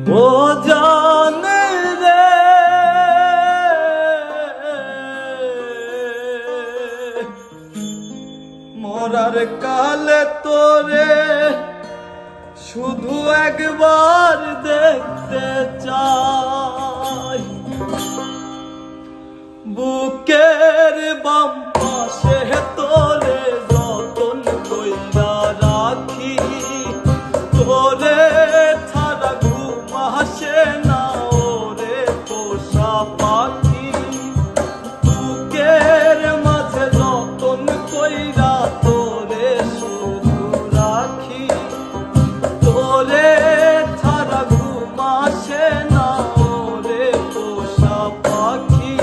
ও জানে রে মরার কালে তোরে শুধু একবার দেখতে চাই, বুকের বাম পাশে তোরে যতন কইরা রাখি, তোরে ছাড়া ঘুম আসে না ওরে পোষা পাখি, বুকের মাঝে যতন কইরা তোরে শুধু রাখি, তোরে ছাড়া ঘুম আসে না ওরে পোষা পাখি।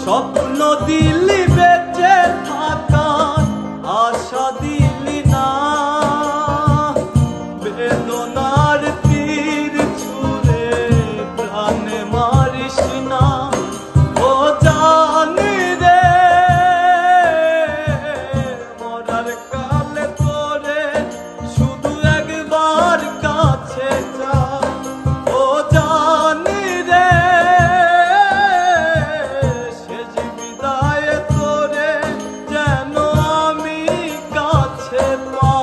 স্বপ্ন দিলি বেঁচে থাকার আশা দিলি না, বেদনার তীর ছুঁড়ে প্রাণে মারিস না। ও জানি রে মরার কালে তোরে শুধু একবার কাছে যা। ও জানি রে শেষ বিদায়ে তোরে যেন আমি কাছে পাই।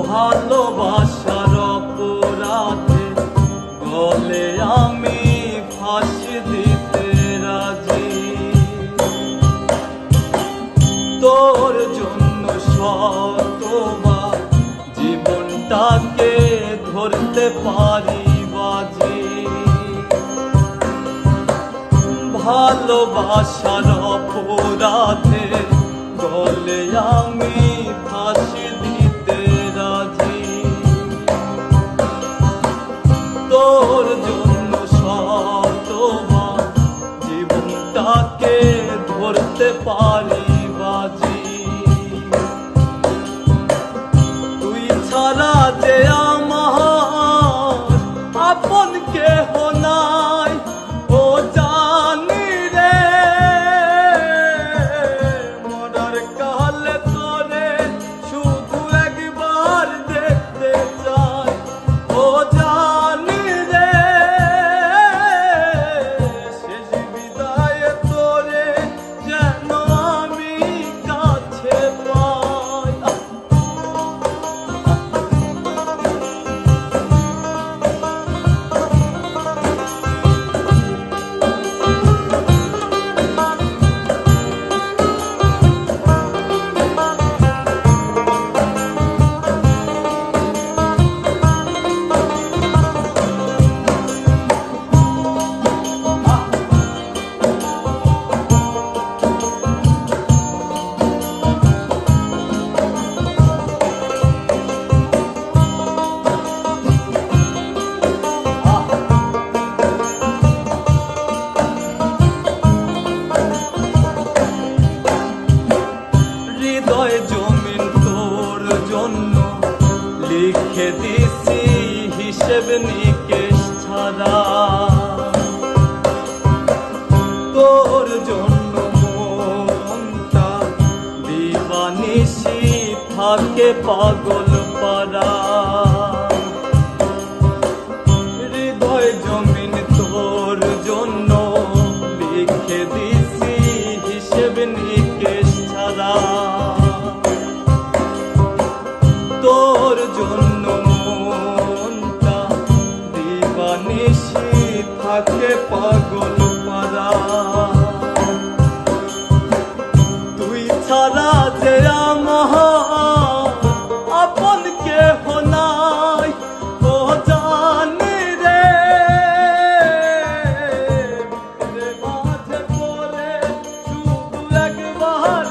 ভালোবাসার অপরাধে গলে আমি ফাঁসি দিতে রাজি, তোর জন্য শতবার জীবনটাকে ধরতে পারি বাজি। ভালোবাসার অপরাধে গলে আমি ফাঁসি দিতে রাজি, তোর জন্য শতবার জীবনটাকে ধরতে পারি বাজি। তুই ছাড়া যে আমার আপন কেহ নাই, ও জানি রে মরার কালে তোরে শুধু একবার দেখতে চাই। ও জানি রে শেষ বিদায়ে তোরে যেন আমি কাছে পাই। হৃদয় জমিন তোর জন্য লিখে দিছি হিসেব নিকেশ ছাড়া, তোর জন্য মনটা দিবানিশি থাকে পাগল পারা। হৃদয় জমিন তোর জন্য লিখে দিছি হিসেব নিকেশ ছাড়া, তোর জন্য মনটা দিবানিশি থাকে পাগল পারা। তুই ছাড়া যে আমার আপন কেহ নাই, ও জানি রে মাঝে তোরে শুধু একবার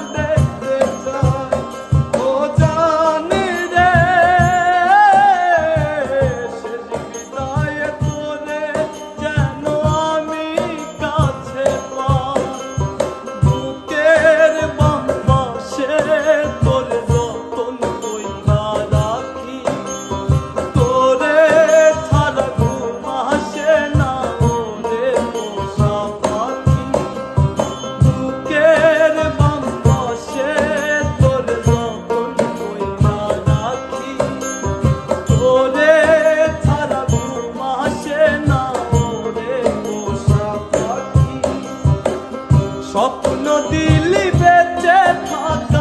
দিলি বেঁচে থাক